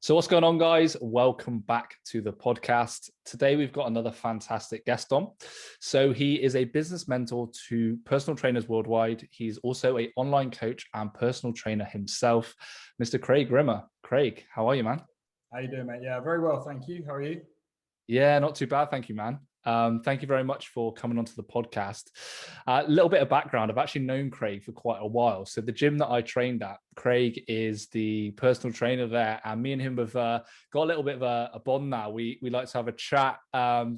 So what's going on, guys? Welcome back to the podcast. Today, we've got another fantastic guest on. So he is a business mentor to personal trainers worldwide. He's also an online coach and personal trainer himself, Mr. Craig Rimmer. Craig, how are you, man? How you doing, mate? Yeah, very well, thank you. How are you? Yeah, not too bad. Thank you, man. Thank you very much for coming onto the podcast. A little bit of background. I've actually known Craig for quite a while. So the gym that I trained at, Craig is the personal trainer there. And me and him have got a little bit of a bond now. We like to have a chat.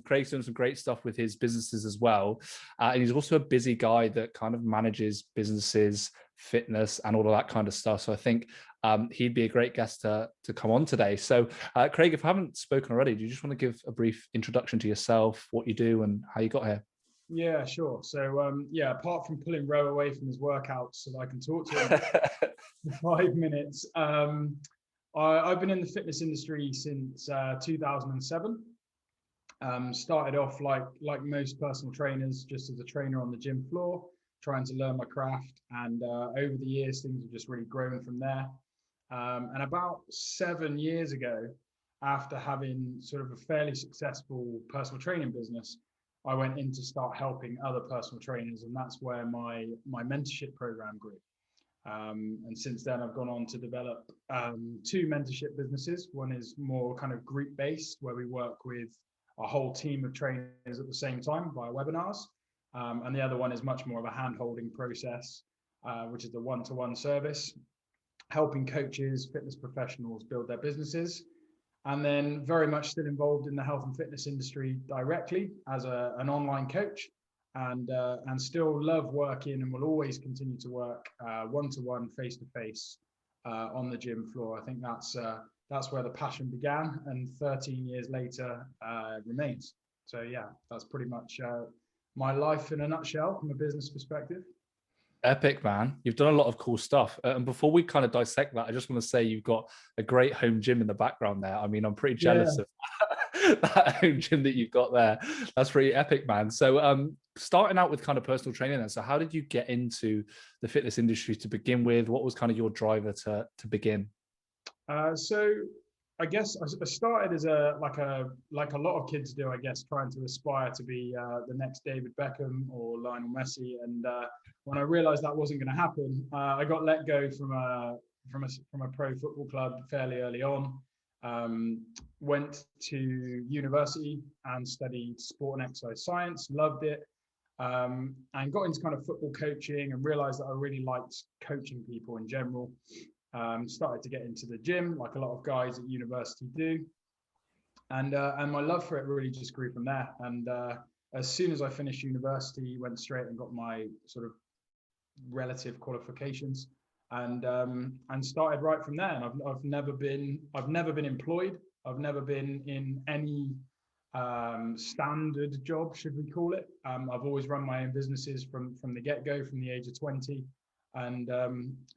Craig's doing some great stuff with his businesses as well. And he's also a busy guy that kind of manages businesses, fitness, and all of that kind of stuff. So I think he'd be a great guest to come on today. So, Craig, if I haven't spoken already, do you just want to give a brief introduction to yourself, what you do, and how you got here? Yeah, sure. So, apart from pulling Ro away from his workouts so that I can talk to him for 5 minutes, I've been in the fitness industry since 2007. Started off like most personal trainers, just as a trainer on the gym floor, trying to learn my craft. And over the years, things have just really grown from there. And about 7 years ago, after having sort of a fairly successful personal training business, I went in to start helping other personal trainers, and that's where my mentorship program grew. And since then, I've gone on to develop two mentorship businesses. One is more kind of group based, where we work with a whole team of trainers at the same time via webinars. And the other one is much more of a hand holding process, which is the one-to-one service, helping coaches, fitness professionals build their businesses. And then very much still involved in the health and fitness industry directly as an online coach, and still love working and will always continue to work one-to-one, face-to-face on the gym floor. I think that's where the passion began, and 13 years later remains. So yeah, that's pretty much my life in a nutshell from a business perspective. Epic, man. You've done a lot of cool stuff. And before we kind of dissect that, I just want to say you've got a great home gym in the background there. I mean, I'm pretty jealous of that home gym that you've got there. That's pretty epic, man. So starting out with kind of personal training then. So how did you get into the fitness industry to begin with? What was kind of your driver to begin? So I guess I started as like a lot of kids do, I guess, trying to aspire to be the next David Beckham or Lionel Messi. And when I realised that wasn't going to happen, I got let go from a pro football club fairly early on. Went to university and studied sport and exercise science. Loved it, and got into kind of football coaching and realised that I really liked coaching people in general. Started to get into the gym like a lot of guys at university do, and my love for it really just grew from there. And as soon as I finished university, went straight and got my sort of relative qualifications, and started right from there. And I've never been employed. I've never been in any standard job, should we call it. I've always run my own businesses from the get-go, from the age of 20. And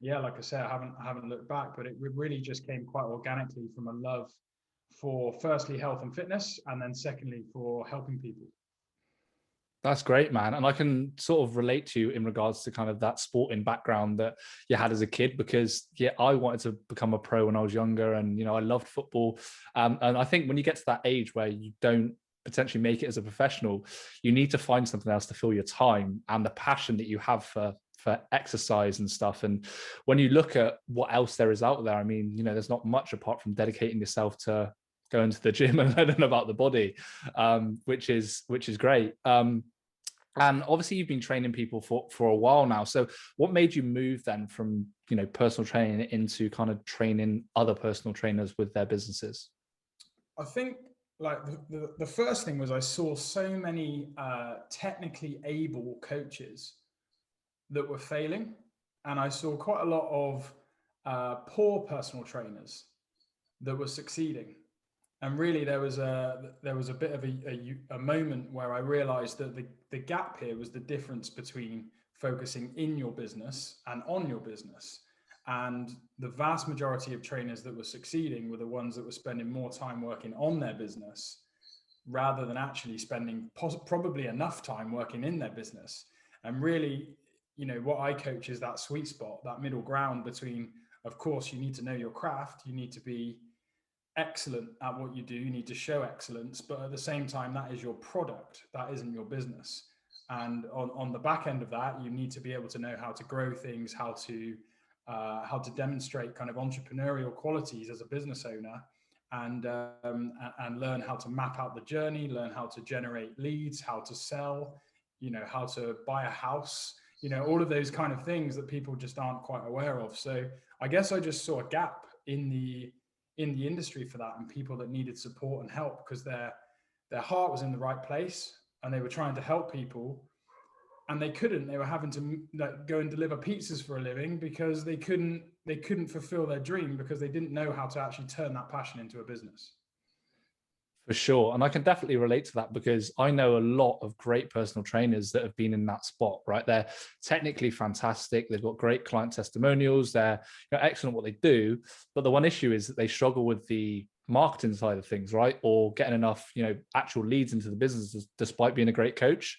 like I said, I haven't looked back, but it really just came quite organically from a love for, firstly, health and fitness, and then secondly for helping people. That's great, man. And I can sort of relate to you in regards to kind of that sporting background that you had as a kid, because I wanted to become a pro when I was younger, and I loved football. And I think when you get to that age where you don't potentially make it as a professional, you need to find something else to fill your time and the passion that you have for exercise and stuff. And when you look at what else there is out there, I mean, there's not much apart from dedicating yourself to going to the gym and learning about the body, which is great. And obviously you've been training people for a while now. So what made you move then from, personal training into kind of training other personal trainers with their businesses? I think like the first thing was I saw so many technically able coaches that were failing, and I saw quite a lot of poor personal trainers that were succeeding. And really, there was a bit of a moment where I realized that the gap here was the difference between focusing in your business and on your business. And the vast majority of trainers that were succeeding were the ones that were spending more time working on their business rather than actually spending probably enough time working in their business. And really, what I coach is that sweet spot, that middle ground between, of course, you need to know your craft, you need to be excellent at what you do. You need to show excellence, but at the same time, that is your product. That isn't your business. And on the back end of that, you need to be able to know how to grow things, how to demonstrate kind of entrepreneurial qualities as a business owner, and learn how to map out the journey, learn how to generate leads, how to sell, how to buy a house, all of those kind of things that people just aren't quite aware of. So I guess I just saw a gap in the industry for that, and people that needed support and help, because their heart was in the right place and they were trying to help people, and they were having to go and deliver pizzas for a living because they couldn't fulfill their dream because they didn't know how to actually turn that passion into a business. For sure. And I can definitely relate to that, because I know a lot of great personal trainers that have been in that spot, right? They're technically fantastic. They've got great client testimonials. They're excellent at what they do. But the one issue is that they struggle with the marketing side of things, right? Or getting enough, actual leads into the business despite being a great coach.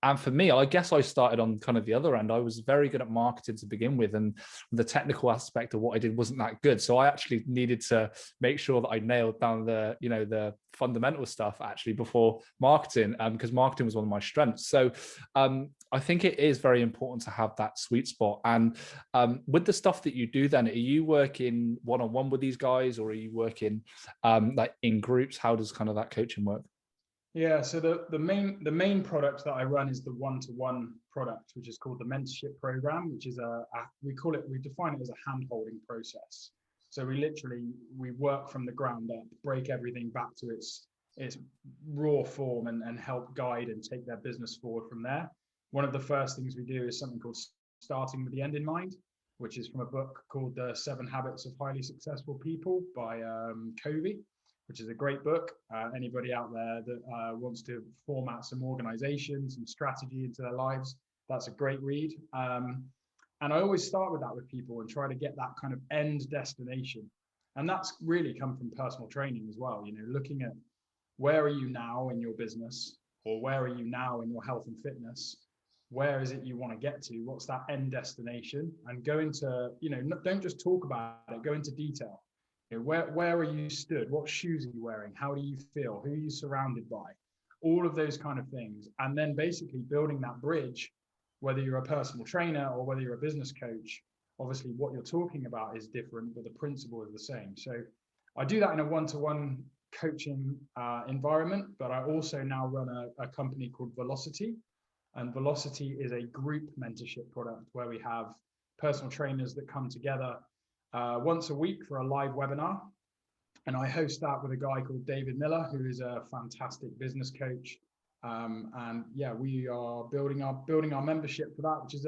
And for me, I guess I started on kind of the other end. I was very good at marketing to begin with, and the technical aspect of what I did wasn't that good. So I actually needed to make sure that I nailed down the fundamental stuff actually before marketing, because marketing was one of my strengths. So I think it is very important to have that sweet spot. And with the stuff that you do, then are you working one-on-one with these guys, or are you working like in groups? How does kind of that coaching work? Yeah, so the main product that I run is the one-to-one product, which is called the mentorship program, which is we define it as a hand-holding process. So we work from the ground up, break everything back to its raw form, and help guide and take their business forward from there. One of the first things we do is something called starting with the end in mind, which is from a book called The 7 Habits of Highly Successful People by Covey, which is a great book. Anybody out there that wants to format some organization, some strategy into their lives, that's a great read. And I always start with that with people and try to get that kind of end destination. And that's really come from personal training as well, looking at where are you now in your business, or where are you now in your health and fitness? Where is it you want to get to? What's that end destination? And go into, don't just talk about it, go into detail. Where are you stood? What shoes are you wearing? How do you feel? Who are you surrounded by? All of those kind of things. And then basically building that bridge, whether you're a personal trainer or whether you're a business coach, obviously what you're talking about is different, but the principle is the same. So I do that in a one-to-one coaching environment, but I also now run a company called Velocity. And Velocity is a group mentorship product where we have personal trainers that come together once a week for a live webinar. And I host that with a guy called David Miller, who is a fantastic business coach. And yeah, we are building our membership for that, which is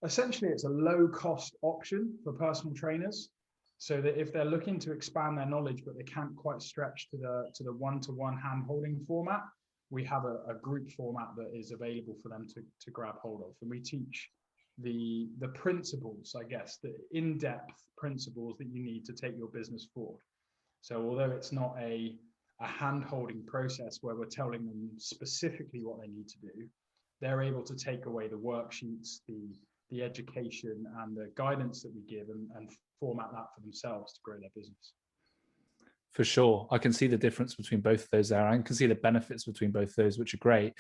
essentially it's a low cost option for personal trainers, so that if they're looking to expand their knowledge, but they can't quite stretch to the one-to-one hand-holding format, we have a group format that is available for them to grab hold of. And we teach the principles, I guess, the in-depth principles that you need to take your business forward. So although it's not a hand-holding process where we're telling them specifically what they need to do, they're able to take away the worksheets, the education and the guidance that we give, and format that for themselves to grow their business. For sure. I can see the difference between both of those there. I can see the benefits between both of those, which are great.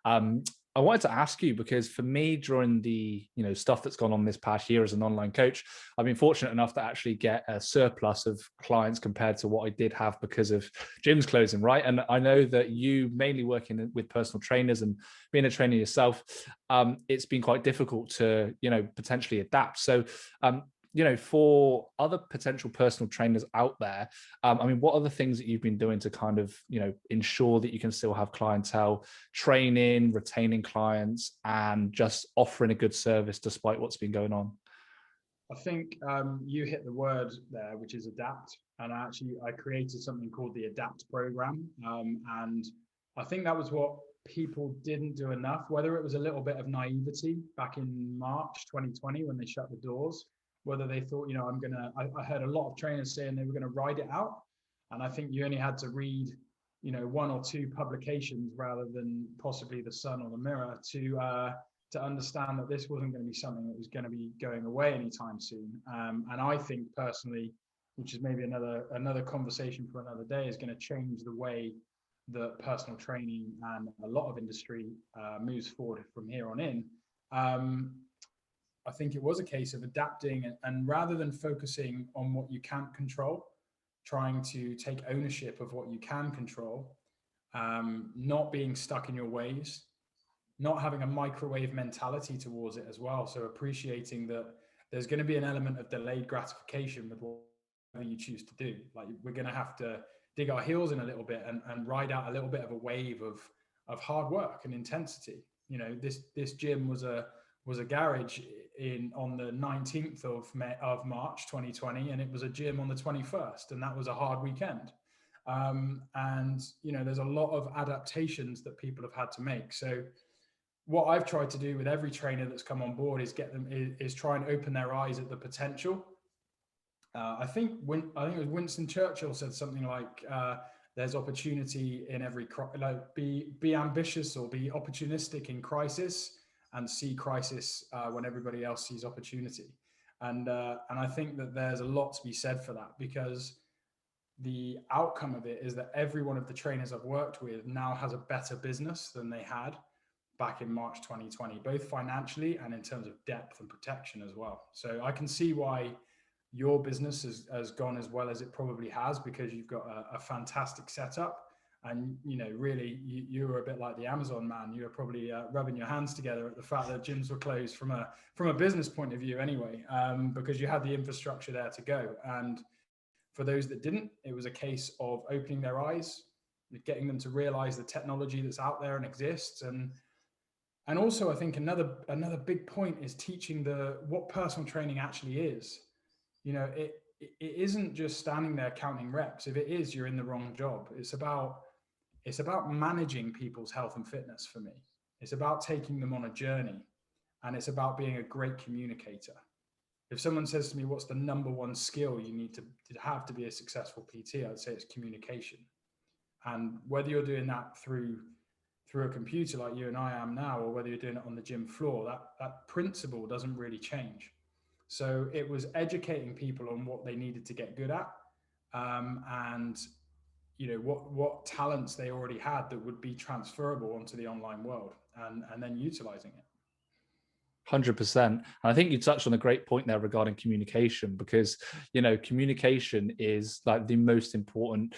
I wanted to ask you, because for me, during the stuff that's gone on this past year as an online coach, I've been fortunate enough to actually get a surplus of clients compared to what I did have because of gyms closing, right? And I know that you mainly working with personal trainers and being a trainer yourself, it's been quite difficult to potentially adapt. So for other potential personal trainers out there, what are the things that you've been doing to kind of, ensure that you can still have clientele, training, retaining clients, and just offering a good service despite what's been going on? I think you hit the word there, which is adapt. And I created something called the Adapt program. And I think that was what people didn't do enough, whether it was a little bit of naivety back in March 2020 when they shut the doors, whether they thought, I heard a lot of trainers saying they were going to ride it out. And I think you only had to read, 1 or 2 publications rather than possibly the Sun or the Mirror to understand that this wasn't going to be something that was going to be going away anytime soon. And I think personally, which is maybe another conversation for another day, is going to change the way that personal training and a lot of industry moves forward from here on in. I think it was a case of adapting, and rather than focusing on what you can't control, trying to take ownership of what you can control, not being stuck in your ways, not having a microwave mentality towards it as well. So appreciating that there's going to be an element of delayed gratification with whatever you choose to do. Like, we're going to have to dig our heels in a little bit and ride out a little bit of a wave of hard work and intensity. You know, this gym was a garage on the 19th of March 2020, and it was a gym on the 21st, and that was a hard weekend. And you know, there's a lot of adaptations that people have had to make. So what I've tried to do with every trainer that's come on board is try and open their eyes at the potential. I think it was Winston Churchill said something like, "There's opportunity in every like be ambitious or be opportunistic in crisis, and see crisis when everybody else sees opportunity." And I think that there's a lot to be said for that, because the outcome of it is that every one of the trainers I've worked with now has a better business than they had back in March 2020, both financially and in terms of depth and protection as well. So I can see why your business has gone as well as it probably has, because you've got a fantastic setup. And, you know, really, you were a bit like the Amazon man. You were probably rubbing your hands together at the fact that gyms were closed from a business point of view anyway, because you had the infrastructure there to go. And for those that didn't, it was a case of opening their eyes, getting them to realize the technology that's out there and exists. And also, I think another big point is teaching what personal training actually is. You know, it isn't just standing there counting reps. If it is, you're in the wrong job. It's about managing people's health and fitness for me. It's about taking them on a journey, and it's about being a great communicator. If someone says to me, what's the number one skill you need to have to be a successful PT, I'd say it's communication. And whether you're doing that through a computer like you and I am now, or whether you're doing it on the gym floor, that principle doesn't really change. So it was educating people on what they needed to get good at, and you know what talents they already had that would be transferable onto the online world, and then utilizing it. 100%. And I think you touched on a great point there regarding communication, because, you know, communication is like the most important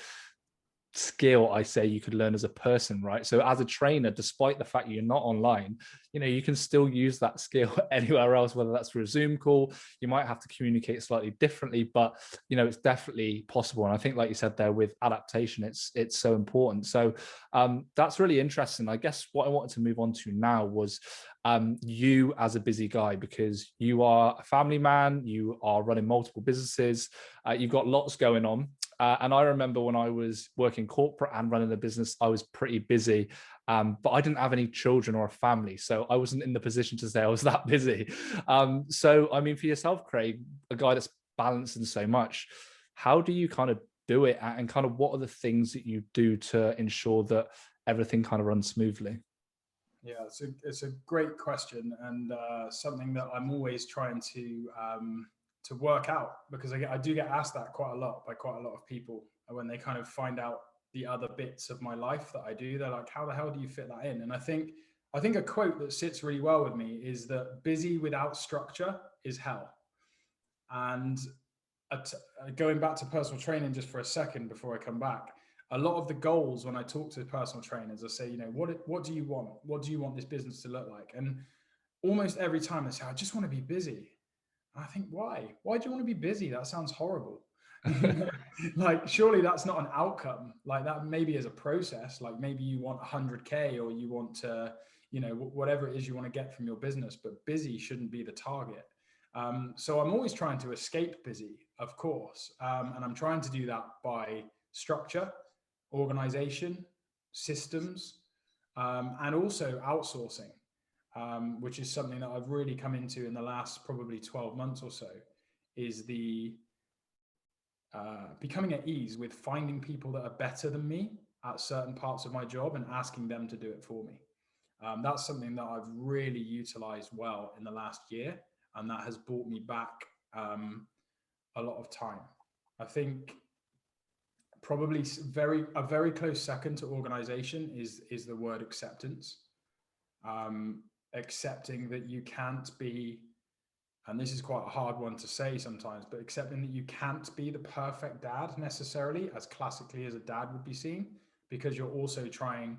skill I say you could learn as a person, right? So as a trainer, despite the fact you're not online, you know, you can still use that skill anywhere else, whether that's through a Zoom call. You might have to communicate slightly differently, but you know, it's definitely possible. And I think, like you said there, with adaptation, it's so important. So that's really interesting. I guess what I wanted to move on to now was you as a busy guy, because you are a family man, you are running multiple businesses, you've got lots going on. And I remember when I was working corporate and running a business, I was pretty busy, but I didn't have any children or a family. So I wasn't in the position to say I was that busy. So, I mean, for yourself, Craig, a guy that's balancing so much, how do you kind of do it? And kind of what are the things that you do to ensure that everything kind of runs smoothly? Yeah, it's a great question, and something that I'm always trying to work out, because I do get asked that quite a lot by quite a lot of people when they kind of find out the other bits of my life that I do. They're like, "How the hell do you fit that in?" And I think a quote that sits really well with me is that busy without structure is hell. And going back to personal training just for a second before I come back, a lot of the goals when I talk to personal trainers, I say, you know, what do you want? What do you want this business to look like? And almost every time they say, I just want to be busy. And I think, why? Why do you want to be busy? That sounds horrible. Like, surely that's not an outcome. Like, that maybe is a process. Like, maybe you want 100K, or you want to, you know, whatever it is you want to get from your business, but busy shouldn't be the target. So I'm always trying to escape busy, of course. And I'm trying to do that by structure, organization, systems, and also outsourcing, which is something that I've really come into in the last probably 12 months or so, is the becoming at ease with finding people that are better than me at certain parts of my job and asking them to do it for me. That's something that I've really utilized well in the last year, and that has bought me back a lot of time. I think probably a very close second to organization is the word acceptance. Accepting that you can't be, and this is quite a hard one to say sometimes, but accepting that you can't be the perfect dad necessarily, as classically as a dad would be seen, because you're also trying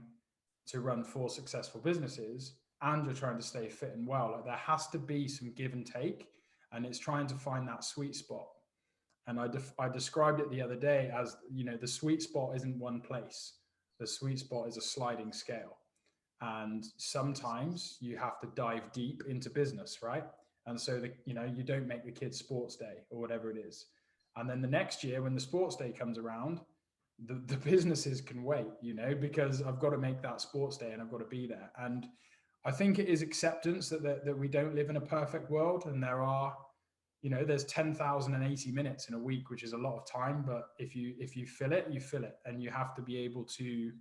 to run 4 successful businesses and you're trying to stay fit and well. Like, there has to be some give and take, and it's trying to find that sweet spot. And I described it the other day as, you know, the sweet spot isn't one place. The sweet spot is a sliding scale. And sometimes you have to dive deep into business, right? And so, you know, you don't make the kids sports day or whatever it is. And then the next year when the sports day comes around, the businesses can wait, you know, because I've got to make that sports day and I've got to be there. And I think it is acceptance that we don't live in a perfect world, and there are, you know, there's 10,080 minutes in a week, which is a lot of time. But if you fill it, you fill it, and you have to be able to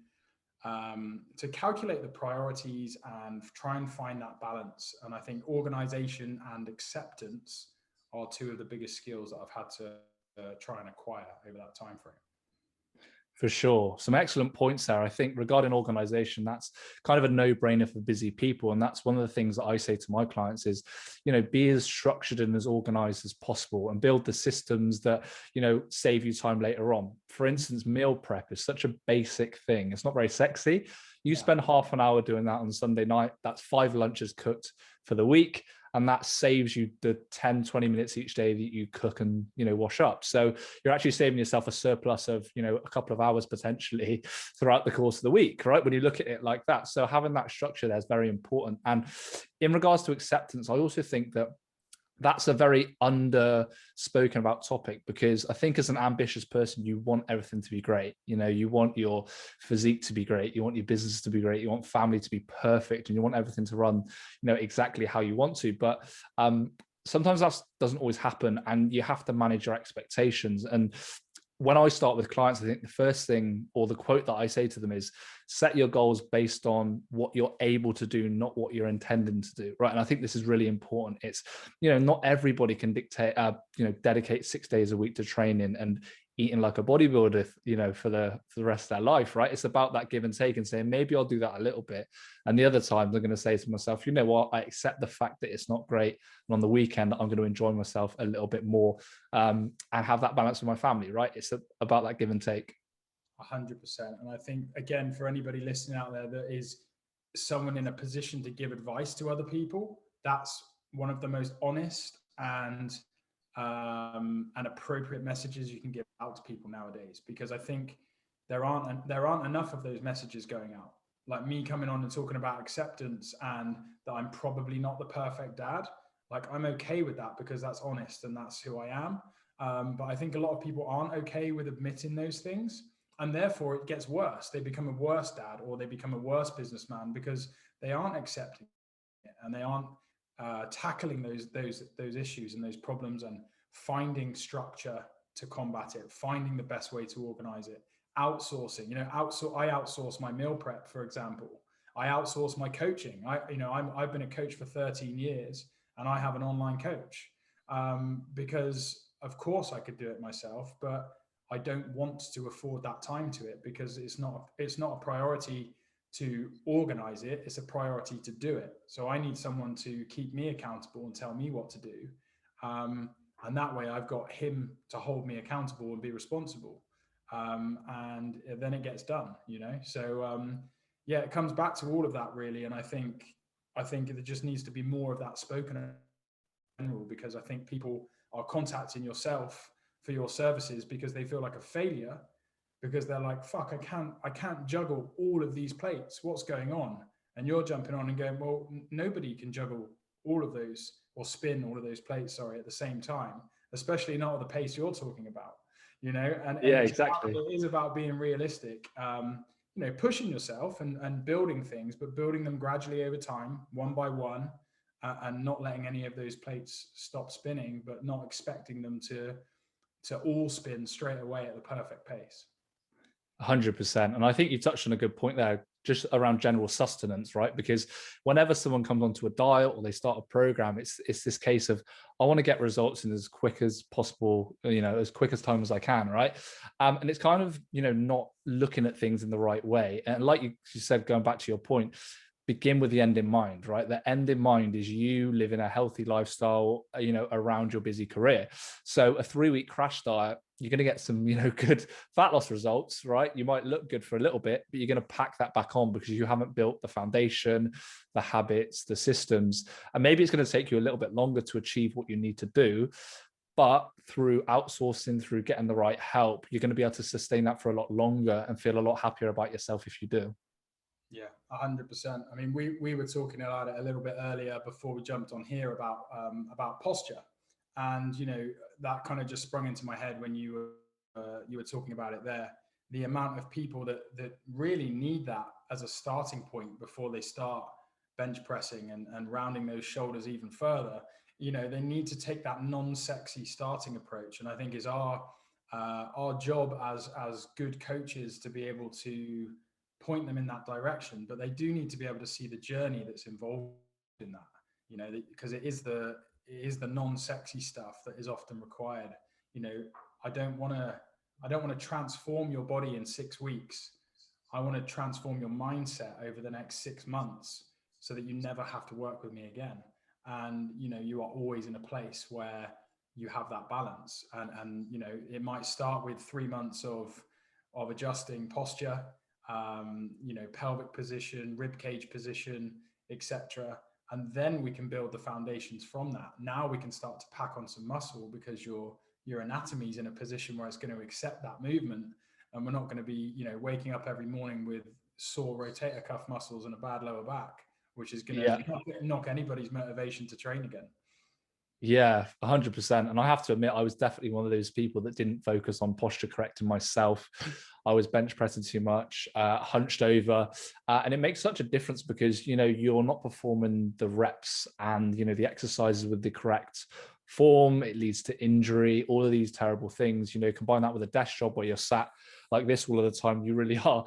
calculate the priorities and try and find that balance. And I think organization and acceptance are 2 of the biggest skills that I've had to try and acquire over that time frame. For sure. Some excellent points there. I think regarding organization, that's kind of a no-brainer for busy people. And that's one of the things that I say to my clients is, you know, be as structured and as organized as possible and build the systems that, you know, save you time later on. For instance, meal prep is such a basic thing. It's not very sexy. You spend half an hour doing that on Sunday night. That's 5 lunches cooked for the week. And that saves you the 10, 20 minutes each day that you cook and, you know, wash up. So you're actually saving yourself a surplus of, you know, a couple of hours potentially throughout the course of the week, right? When you look at it like that. So having that structure there is very important. And in regards to acceptance, I also think that that's a very underspoken about topic, because I think as an ambitious person, you want everything to be great. You know, you want your physique to be great. You want your business to be great. You want family to be perfect, and you want everything to run, you know, exactly how you want to. But sometimes that doesn't always happen, and you have to manage your expectations. And when I start with clients, I think the first thing, or the quote that I say to them is, set your goals based on what you're able to do, not what you're intending to do, right? And I think this is really important. It's, you know, not everybody can dictate, you know, dedicate 6 days a week to training and eating like a bodybuilder, you know, for the rest of their life, right? It's about that give and take and saying, maybe I'll do that a little bit. And the other times I'm going to say to myself, you know what, I accept the fact that it's not great. And on the weekend, I'm going to enjoy myself a little bit more, and have that balance with my family, right? It's about that give and take. 100%. And I think, again, for anybody listening out there that is someone in a position to give advice to other people, that's one of the most honest and appropriate messages you can give out to people nowadays, because I think there aren't enough of those messages going out. Like me coming on and talking about acceptance and that I'm probably not the perfect dad. Like, I'm okay with that because that's honest and that's who I am. But I think a lot of people aren't okay with admitting those things, and therefore it gets worse. They become a worse dad, or they become a worse businessman, because they aren't accepting it and they aren't tackling those issues and those problems and finding structure to combat it, finding the best way to organize it, outsourcing. You know, I outsource my meal prep, for example. I outsource my coaching. I've been a coach for 13 years, and I have an online coach, because of course I could do it myself, but I don't want to afford that time to it, because it's not a priority to organize it. It's a priority to do it. So I need someone to keep me accountable and tell me what to do. And that way I've got him to hold me accountable and be responsible. And then it gets done, you know? So, yeah, it comes back to all of that really. And I think there just needs to be more of that spoken in general, because I think people are contacting yourself for your services because they feel like a failure, because they're like, fuck, I can't juggle all of these plates. What's going on? And you're jumping on and going, well, nobody can juggle all of those, or spin all of those plates, sorry, at the same time, especially not at the pace you're talking about, you know? And Yeah, exactly. exactly. It is about being realistic, you know, pushing yourself and building things, but building them gradually over time, one by one, and not letting any of those plates stop spinning, but not expecting them to all spin straight away at the perfect pace. 100%. And I think you touched on a good point there. just around general sustenance, right? Because whenever someone comes onto a diet or they start a program, it's this case of, I want to get results in as quick as possible, as quick as time as I can, right? And it's kind of, not looking at things in the right way. And like you said, going back to your point, begin with the end in mind, right? The end in mind is you living a healthy lifestyle, around your busy career. So a 3-week crash diet, you're going to get some, good fat loss results, right? You might look good for a little bit, but you're going to pack that back on because you haven't built the foundation, the habits, the systems. And maybe it's going to take you a little bit longer to achieve what you need to do. But through outsourcing, through getting the right help, you're going to be able to sustain that for a lot longer and feel a lot happier about yourself if you do. Yeah, 100%. I mean, we were talking about it a little bit earlier before we jumped on here about posture, and that kind of just sprung into my head when you were talking about it there. The amount of people that really need that as a starting point before they start bench pressing and rounding those shoulders even further. They need to take that non-sexy starting approach, and I think is our job as good coaches to be able to point them in that direction, but they do need to be able to see the journey that's involved in that, because it is the non-sexy stuff that is often required. I don't want to transform your body in 6 weeks. I want to transform your mindset over the next 6 months so that you never have to work with me again. And you are always in a place where you have that balance, and it might start with 3 months of adjusting posture, pelvic position, rib cage position, etc. And then we can build the foundations from that. Now we can start to pack on some muscle because your anatomy is in a position where it's going to accept that movement, and we're not going to be, waking up every morning with sore rotator cuff muscles and a bad lower back, which is going to knock anybody's motivation to train again. Yeah, 100%. And I have to admit, I was definitely one of those people that didn't focus on posture correcting myself. I was bench pressing too much, hunched over. And it makes such a difference because, you're not performing the reps and, the exercises with the correct form. It leads to injury, all of these terrible things. Combine that with a desk job where you're sat like this all of the time, you really are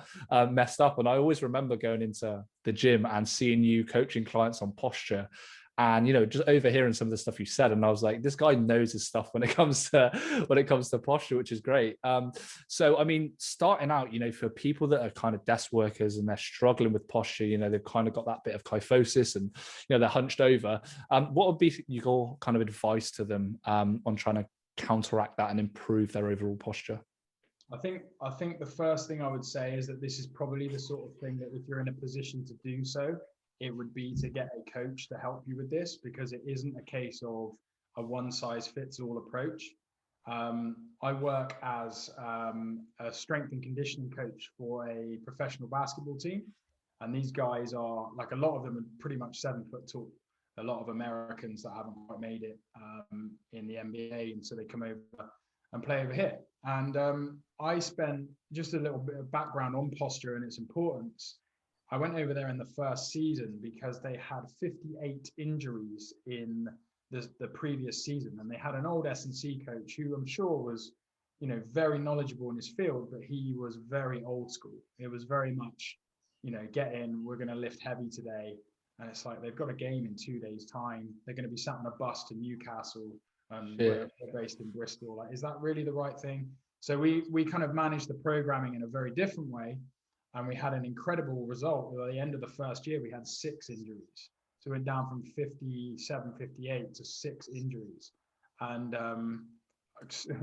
messed up. And I always remember going into the gym and seeing you coaching clients on posture, and just overhearing some of the stuff you said, and I was like, this guy knows his stuff when it comes to posture, which is great. So I mean, starting out, for people that are kind of desk workers and they're struggling with posture, they've kind of got that bit of kyphosis and they're hunched over, what would be your kind of advice to them on trying to counteract that and improve their overall posture? I think the first thing I would say is that this is probably the sort of thing that if you're in a position to do so, it would be to get a coach to help you with this, because it isn't a case of a one-size-fits-all approach. I work as a strength and conditioning coach for a professional basketball team, and these guys are, like, a lot of them are pretty much 7 foot tall. A lot of Americans that haven't quite made it in the NBA, and so they come over and play over here. And I spent just a little bit of background on posture and its importance. I went over there in the first season because they had 58 injuries in the previous season, and they had an old S&C coach who I'm sure was, very knowledgeable in his field, but he was very old school. It was very much, get in, we're going to lift heavy today, and it's like they've got a game in 2 days' time. They're going to be sat on a bus to Newcastle, and we're based in Bristol. Like, is that really the right thing? So we kind of managed the programming in a very different way. And we had an incredible result. At the end of the first year, we had 6 injuries. So we went down from 57, 58 to 6 injuries. And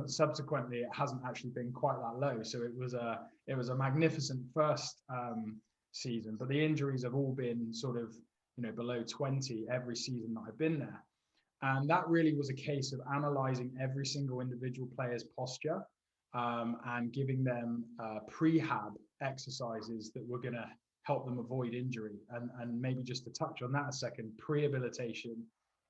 subsequently, it hasn't actually been quite that low. So it was a magnificent first season. But the injuries have all been sort of, below 20 every season that I've been there. And that really was a case of analyzing every single individual player's posture, and giving them prehab exercises that were going to help them avoid injury. And maybe just to touch on that a second, prehabilitation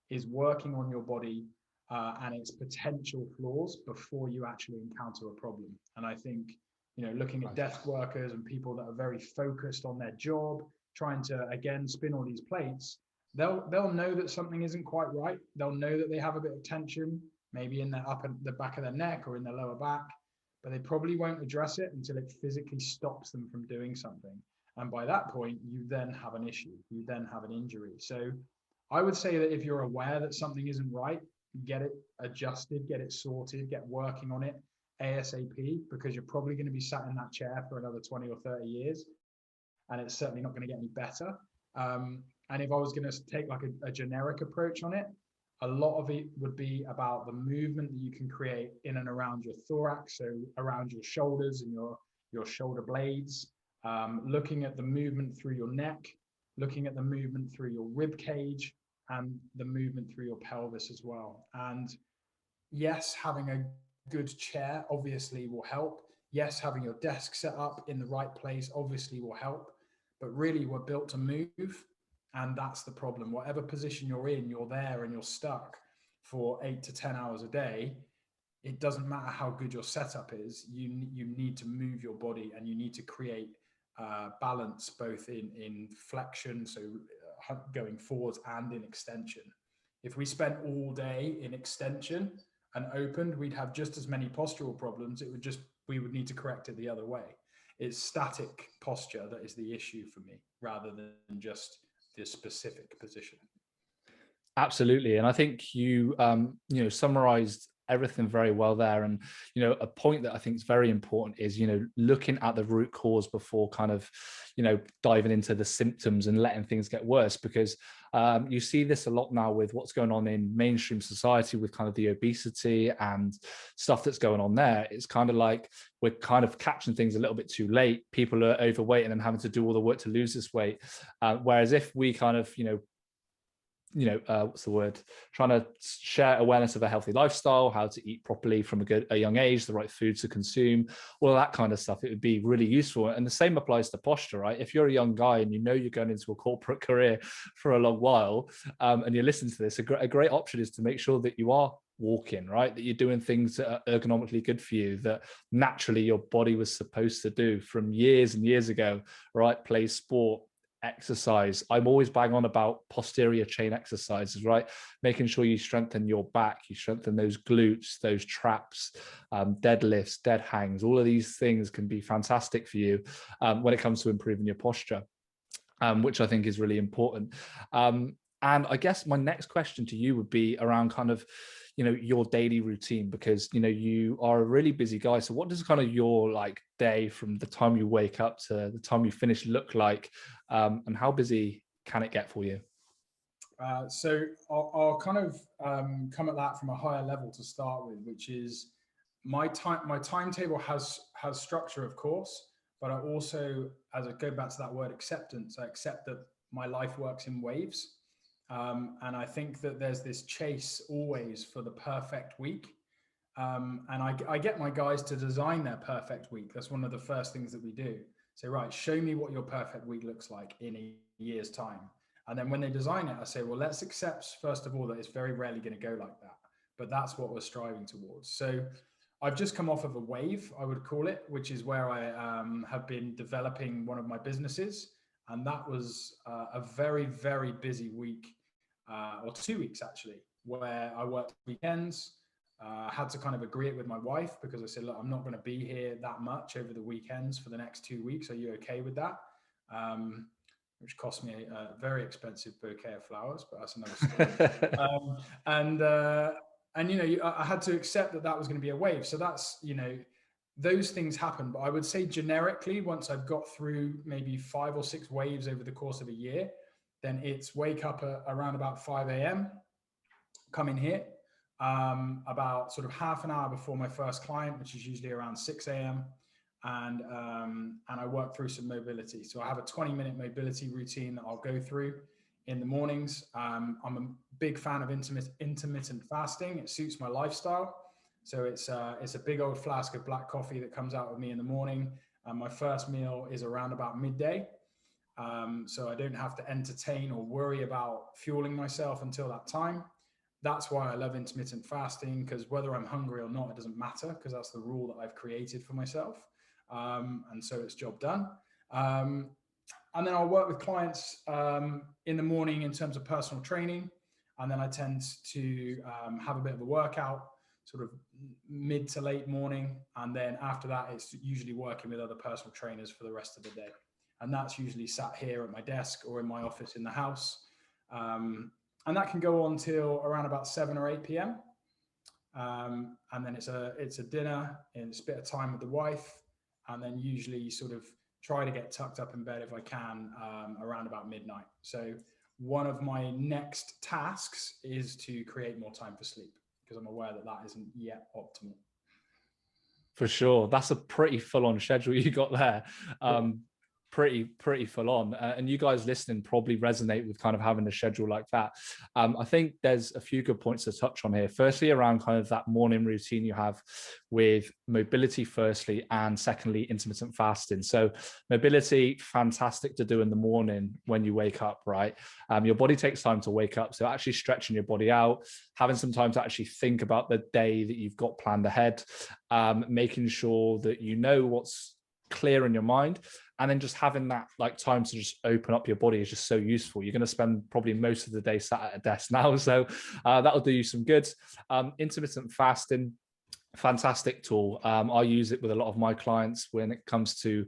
is working on your body and its potential flaws before you actually encounter a problem. And I think, looking at desk workers and people that are very focused on their job, trying to, again, spin all these plates, they'll know that something isn't quite right. They'll know that they have a bit of tension, maybe in the back of their neck or in their lower back, but they probably won't address it until it physically stops them from doing something. And by that point, you then have an issue, you then have an injury. So I would say that if you're aware that something isn't right, get it adjusted, get it sorted, get working on it ASAP, because you're probably going to be sat in that chair for another 20 or 30 years, and it's certainly not going to get any better. And if I was going to take like a generic approach on it, a lot of it would be about the movement that you can create in and around your thorax, so around your shoulders and your shoulder blades, looking at the movement through your neck, looking at the movement through your rib cage, and the movement through your pelvis as well. And yes, having a good chair obviously will help. Yes, having your desk set up in the right place obviously will help. But really, we're built to move. And that's the problem. Whatever position you're in, you're there and you're stuck for 8 to 10 hours a day. It doesn't matter how good your setup is. You need to move your body, and you need to create balance both in flexion, so going forwards, and in extension. If we spent all day in extension and opened, we'd have just as many postural problems. We would need to correct it the other way. It's static posture that is the issue for me, rather than just the specific position. Absolutely. And I think you summarized everything very well there. And a point that I think is very important is looking at the root cause before kind of diving into the symptoms and letting things get worse, because you see this a lot now with what's going on in mainstream society with kind of the obesity and stuff that's going on there. It's kind of like we're kind of catching things a little bit too late. People are overweight and then having to do all the work to lose this weight, whereas if we kind of what's the word, trying to share awareness of a healthy lifestyle, how to eat properly from a young age, the right foods to consume, all of that kind of stuff, it would be really useful. And the same applies to posture, right? If you're a young guy and you're going into a corporate career for a long while, and you're listening to this, a great option is to make sure that you are walking, right? That you're doing things that are ergonomically good for you, that naturally your body was supposed to do from years and years ago, right? Play sport, exercise. I'm always bang on about posterior chain exercises, right? Making sure you strengthen your back, you strengthen those glutes, those traps, deadlifts, dead hangs. All of these things can be fantastic for you when it comes to improving your posture, which I think is really important. And I guess my next question to you would be around kind of, your daily routine, because, you are a really busy guy. So what does kind of your day from the time you wake up to the time you finish look like? And how busy can it get for you? So I'll kind of come at that from a higher level to start with, which is my timetable has structure, of course, but I also, as I go back to that word acceptance, I accept that my life works in waves. And I think that there's this chase always for the perfect week. And I get my guys to design their perfect week. That's one of the first things that we do. Say, right, show me what your perfect week looks like in a year's time. And then when they design it, I say, well, let's accept, first of all, that it's very rarely going to go like that. But that's what we're striving towards. So I've just come off of a wave, I would call it, which is where I have been developing one of my businesses. And that was a very, very busy week, or 2 weeks actually, where I worked weekends. Had to kind of agree it with my wife, because I said, look, I'm not going to be here that much over the weekends for the next 2 weeks. Are you okay with that? Which cost me a very expensive bouquet of flowers, but that's another story. I had to accept that was going to be a wave. So that's, those things happen. But I would say generically, once I've got through maybe 5 or 6 waves over the course of a year, then it's wake up around about 5 a.m., come in here, about sort of half an hour before my first client, which is usually around 6 a.m. And I work through some mobility. So I have a 20-minute mobility routine that I'll go through in the mornings. I'm a big fan of intermittent fasting. It suits my lifestyle. So it's a big old flask of black coffee that comes out with me in the morning. My first meal is around about midday. So I don't have to entertain or worry about fueling myself until that time. That's why I love intermittent fasting, because whether I'm hungry or not, it doesn't matter, because that's the rule that I've created for myself. And so it's job done. And then I'll work with clients in the morning in terms of personal training. And then I tend to have a bit of a workout sort of mid to late morning. And then after that, it's usually working with other personal trainers for the rest of the day. And that's usually sat here at my desk or in my office in the house. And that can go on till around about 7 or 8 p.m. And then it's a dinner and it's a bit of time with the wife, and then usually sort of try to get tucked up in bed if I can around about midnight. So one of my next tasks is to create more time for sleep, because I'm aware that that isn't yet optimal. For sure. That's a pretty full-on schedule you got there. Pretty full on. And you guys listening probably resonate with kind of having a schedule like that. I think there's a few good points to touch on here. Firstly, around kind of that morning routine you have with mobility, firstly, and secondly, intermittent fasting. So mobility, fantastic to do in the morning when you wake up, right? Your body takes time to wake up. So actually stretching your body out, having some time to actually think about the day that you've got planned ahead, making sure that you know what's clear in your mind, and then just having that like time to just open up your body is just so useful. You're going to spend probably most of the day sat at a desk now, so that'll do you some good. Intermittent fasting, fantastic tool. I use it with a lot of my clients when it comes to,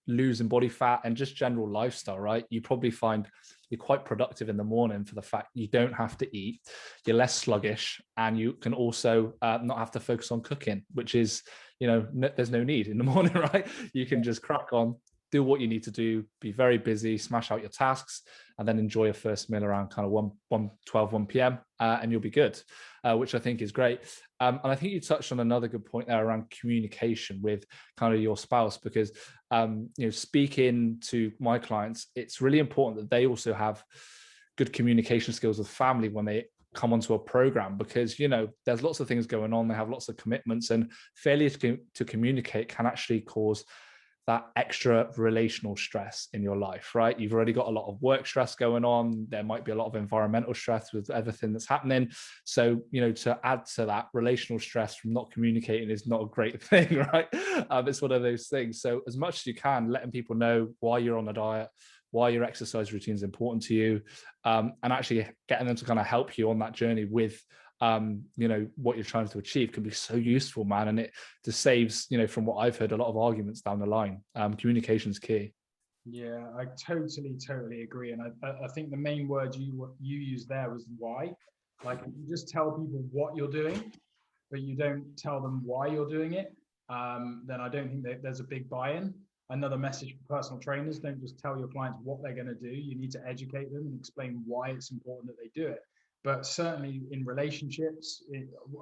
losing body fat and just general lifestyle, right? You probably find you're quite productive in the morning for the fact you don't have to eat, you're less sluggish, and you can also not have to focus on cooking, which is, there's no need in the morning, right? You can just crack on, do what you need to do, be very busy, smash out your tasks, and then enjoy a first meal around kind of 1 p.m. And you'll be good, which I think is great. And I think you touched on another good point there around communication with kind of your spouse, because, speaking to my clients, it's really important that they also have good communication skills with family when they come onto a program, because, there's lots of things going on. They have lots of commitments, and failure to communicate can actually cause that extra relational stress in your life, right? You've already got a lot of work stress going on. There might be a lot of environmental stress with everything that's happening. So, to add to that, relational stress from not communicating is not a great thing, right? It's one of those things. So as much as you can, letting people know why you're on a diet, why your exercise routine is important to you, and actually getting them to kind of help you on that journey with what you're trying to achieve can be so useful, man. And it just saves, from what I've heard, a lot of arguments down the line. Communication's key. Yeah, I totally agree. And I think the main word you used there was why. Like, if you just tell people what you're doing, but you don't tell them why you're doing it, then I don't think that there's a big buy-in. Another message for personal trainers: don't just tell your clients what they're going to do. You need to educate them and explain why it's important that they do it. But certainly in relationships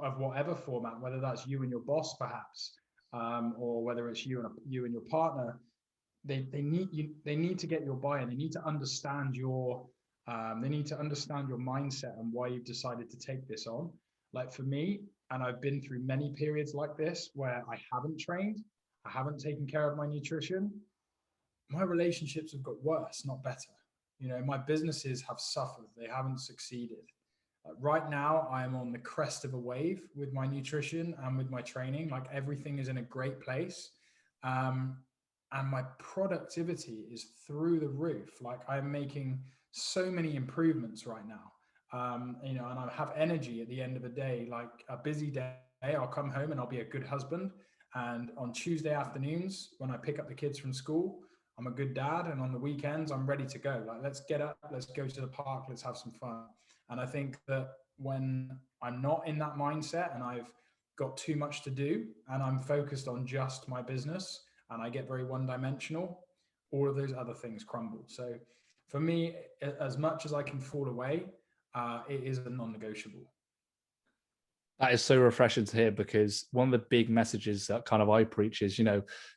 of whatever format, whether that's you and your boss, perhaps, or whether it's you and your partner, they need to get your buy-in. They need to understand your mindset and why you've decided to take this on. Like for me, and I've been through many periods like this where I haven't trained, I haven't taken care of my nutrition. My relationships have got worse, not better. My businesses have suffered. They haven't succeeded. Right now, I'm on the crest of a wave with my nutrition and with my training. Like, everything is in a great place. And my productivity is through the roof. Like, I'm making so many improvements right now. And I have energy at the end of the day. Like, a busy day, I'll come home and I'll be a good husband. And on Tuesday afternoons, when I pick up the kids from school, I'm a good dad. And on the weekends, I'm ready to go. Like, let's get up, let's go to the park, let's have some fun. And I think that when I'm not in that mindset and I've got too much to do and I'm focused on just my business and I get very one-dimensional, all of those other things crumble. So for me, as much as I can fall away, it is a non-negotiable. That is so refreshing to hear, because one of the big messages that kind of I preach is,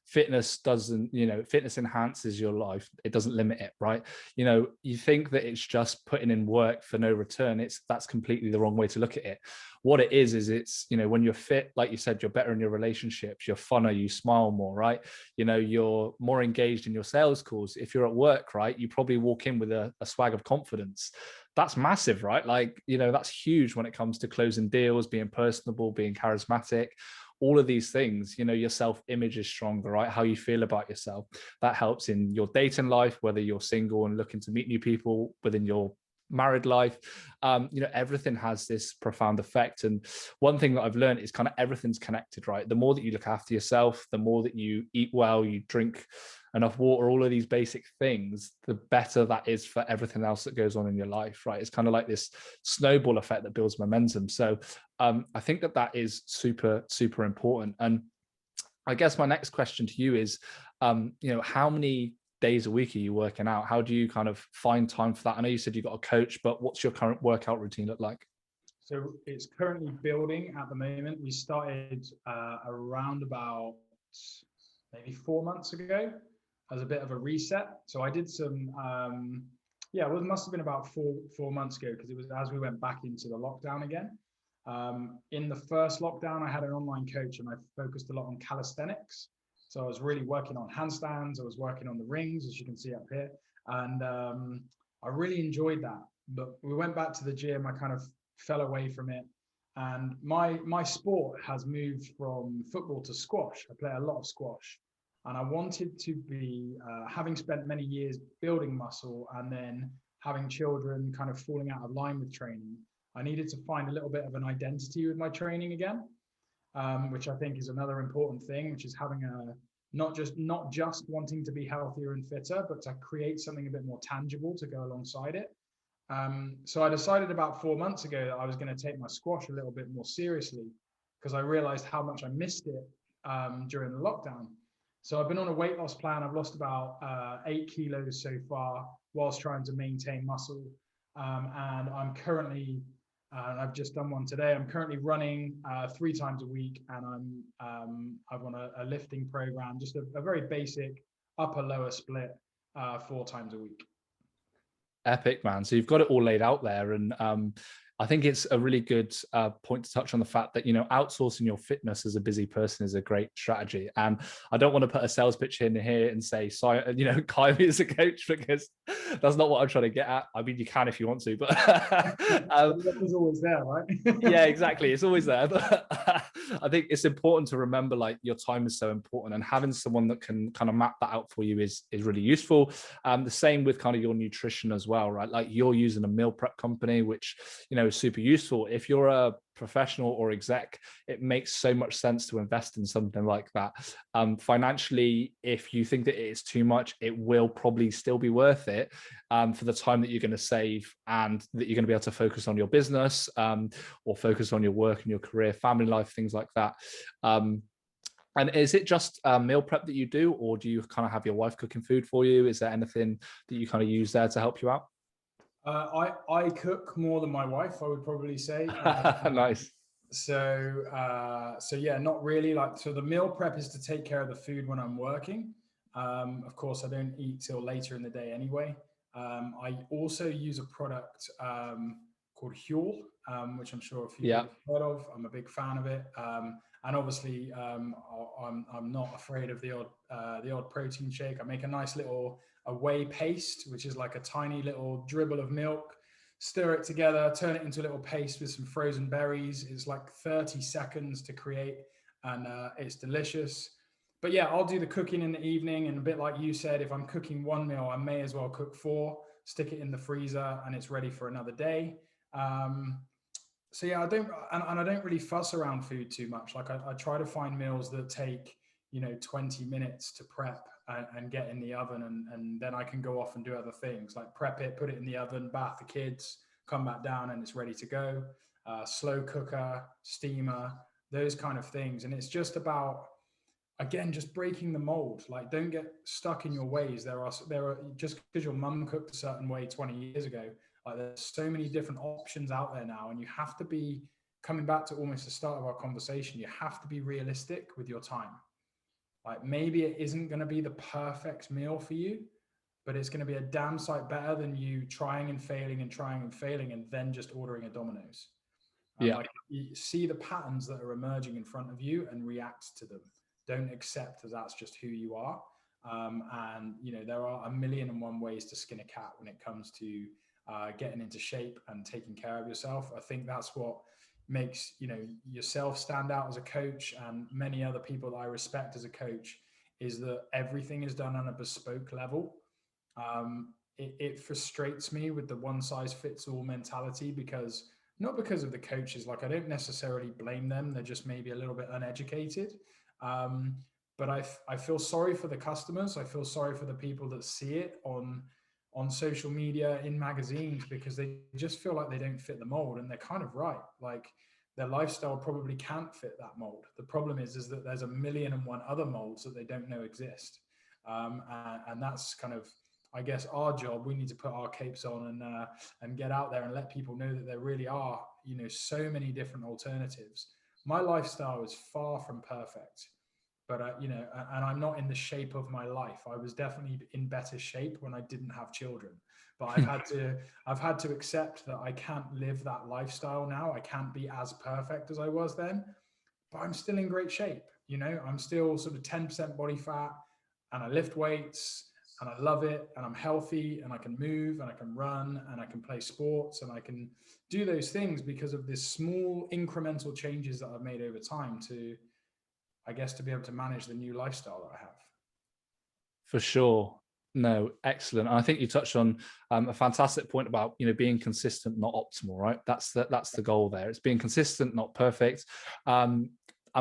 fitness fitness enhances your life. It doesn't limit it, right? You think that it's just putting in work for no return. That's completely the wrong way to look at it. What it is it's, when you're fit, like you said, you're better in your relationships, you're funner, you smile more, right? You're more engaged in your sales calls. If you're at work, right, you probably walk in with a swag of confidence. That's massive, right? Like, that's huge when it comes to closing deals, being personable, being charismatic, all of these things. Your self-image is stronger, right? How you feel about yourself. That helps in your dating life, whether you're single and looking to meet new people, within your married life. Everything has this profound effect. And one thing that I've learned is kind of everything's connected, right? The more that you look after yourself, the more that you eat well, you drink enough water, all of these basic things, the better that is for everything else that goes on in your life, right? It's kind of like this snowball effect that builds momentum. So I think that is super, super important. And I guess my next question to you is, how many days a week are you working out? How do you kind of find time for that? I know you said you got a coach, but what's your current workout routine look like? So it's currently building at the moment. We started around about maybe 4 months ago as a bit of a reset. So I did some, it must have been about four months ago, because it was as we went back into the lockdown again. In the first lockdown, I had an online coach and I focused a lot on calisthenics. So I was really working on handstands. I was working on the rings, as you can see up here. And I really enjoyed that. But we went back to the gym. I kind of fell away from it. And my sport has moved from football to squash. I play a lot of squash. And I wanted to be, having spent many years building muscle and then having children kind of falling out of line with training, I needed to find a little bit of an identity with my training again, which I think is another important thing, which is having not just wanting to be healthier and fitter, but to create something a bit more tangible to go alongside it. So I decided about 4 months ago that I was going to take my squash a little bit more seriously, because I realized how much I missed it during the lockdown. So I've been on a weight loss plan. I've lost about 8 kilos so far whilst trying to maintain muscle. And I'm currently, I've just done one today. I'm currently running 3 times a week, and I've on a lifting program, just a very basic upper lower split 4 times a week. Epic, man. So you've got it all laid out there. And I think it's a really good point to touch on the fact that, outsourcing your fitness as a busy person is a great strategy. And I don't want to put a sales pitch in here and say, hire me as a coach, because that's not what I'm trying to get at. I mean, you can if you want to, but it's always there, right? Yeah, exactly. It's always there. But I think it's important to remember, like, your time is so important, and having someone that can kind of map that out for you is really useful. The same with kind of your nutrition as well, right? Like, you're using a meal prep company, which, is super useful. If you're a professional or exec, it makes so much sense to invest in something like that. Financially, if you think that it is too much, it will probably still be worth it for the time that you're going to save, and that you're going to be able to focus on your business, or focus on your work and your career, family life, things like that. And is it just meal prep that you do, or do you kind of have your wife cooking food for you? Is there anything that you kind of use there to help you out? I cook more than my wife, I would probably say. Nice. So yeah, not really. Like, so the meal prep is to take care of the food when I'm working. Of course, I don't eat till later in the day anyway. I also use a product called Huel, which I'm sure a few people have heard of. I'm a big fan of it. And obviously, I'm not afraid of the odd protein shake. I make a nice little whey paste, which is like a tiny little dribble of milk. Stir it together, turn it into a little paste with some frozen berries. It's like 30 seconds to create, and it's delicious. But yeah, I'll do the cooking in the evening, and a bit like you said, if I'm cooking one meal, I may as well cook 4, stick it in the freezer, and it's ready for another day. So yeah, I don't really fuss around food too much. Like, I try to find meals that take 20 minutes to prep and get in the oven, and then I can go off and do other things, like prep it, put it in the oven, bath the kids, come back down, and it's ready to go. Slow cooker, steamer, those kind of things. And it's just about, again, just breaking the mold. Like, don't get stuck in your ways. There are just because your mum cooked a certain way 20 years ago, like, there's so many different options out there now, and you have to be, coming back to almost the start of our conversation, you have to be realistic with your time. Like, maybe it isn't going to be the perfect meal for you, but it's going to be a damn sight better than you trying and failing and then just ordering a Domino's. Like, you see the patterns that are emerging in front of you and react to them. Don't accept that that's just who you are. And there are 1,000,001 ways to skin a cat when it comes to getting into shape and taking care of yourself. I think that's what makes yourself stand out as a coach, and many other people that I respect as a coach, is that everything is done on a bespoke level. It frustrates me with the one size fits all mentality, because not because of the coaches, like, I don't necessarily blame them, they're just maybe a little bit uneducated. but I feel sorry for the customers. I feel sorry for the people that see it on social media, in magazines, because they just feel like they don't fit the mold, and they're kind of right. Like, their lifestyle probably can't fit that mold. The problem is that there's a million and one other molds that they don't know exist, and that's kind of, I guess, our job. We need to put our capes on and get out there and let people know that there really are, so many different alternatives. My lifestyle is far from perfect, but and I'm not in the shape of my life. I was definitely in better shape when I didn't have children, but I've had to accept that I can't live that lifestyle now. I can't be as perfect as I was then, but I'm still in great shape. I'm still sort of 10% body fat, and I lift weights, and I love it, and I'm healthy, and I can move, and I can run, and I can play sports, and I can do those things because of this small incremental changes that I've made over time to, I guess, to be able to manage the new lifestyle that I have. For sure. No, excellent. And I think you touched on a fantastic point about, being consistent, not optimal, right? That's the goal there. It's being consistent, not perfect. And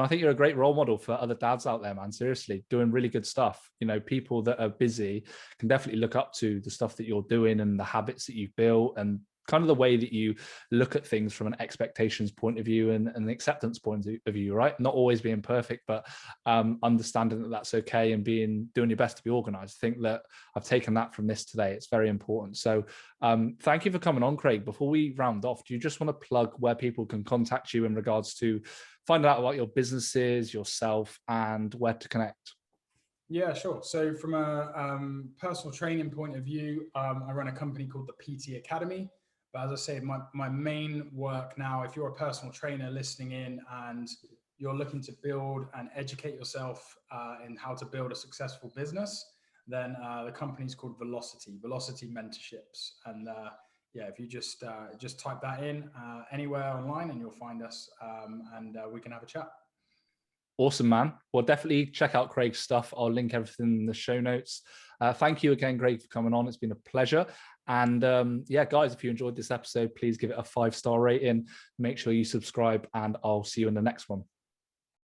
I think you're a great role model for other dads out there, man. Seriously, doing really good stuff. People that are busy can definitely look up to the stuff that you're doing and the habits that you've built, and kind of the way that you look at things from an expectations point of view and an acceptance point of view, right? Not always being perfect, but understanding that that's okay, and doing your best to be organized. I think that I've taken that from this today. It's very important. So thank you for coming on, Craig. Before we round off, do you just want to plug where people can contact you in regards to finding out about your businesses, yourself, and where to connect? Yeah, sure. So from a personal training point of view, I run a company called the PT Academy. But as I say, my main work now, if you're a personal trainer listening in and you're looking to build and educate yourself in how to build a successful business, then the company's called Velocity Mentorships. And yeah, if you just type that in anywhere online, and you'll find us, and we can have a chat. Awesome, man. Well, definitely check out Craig's stuff. I'll link everything in the show notes. Thank you again, Craig, for coming on. It's been a pleasure. And yeah, guys, if you enjoyed this episode, please give it a 5-star rating. Make sure you subscribe, and I'll see you in the next one.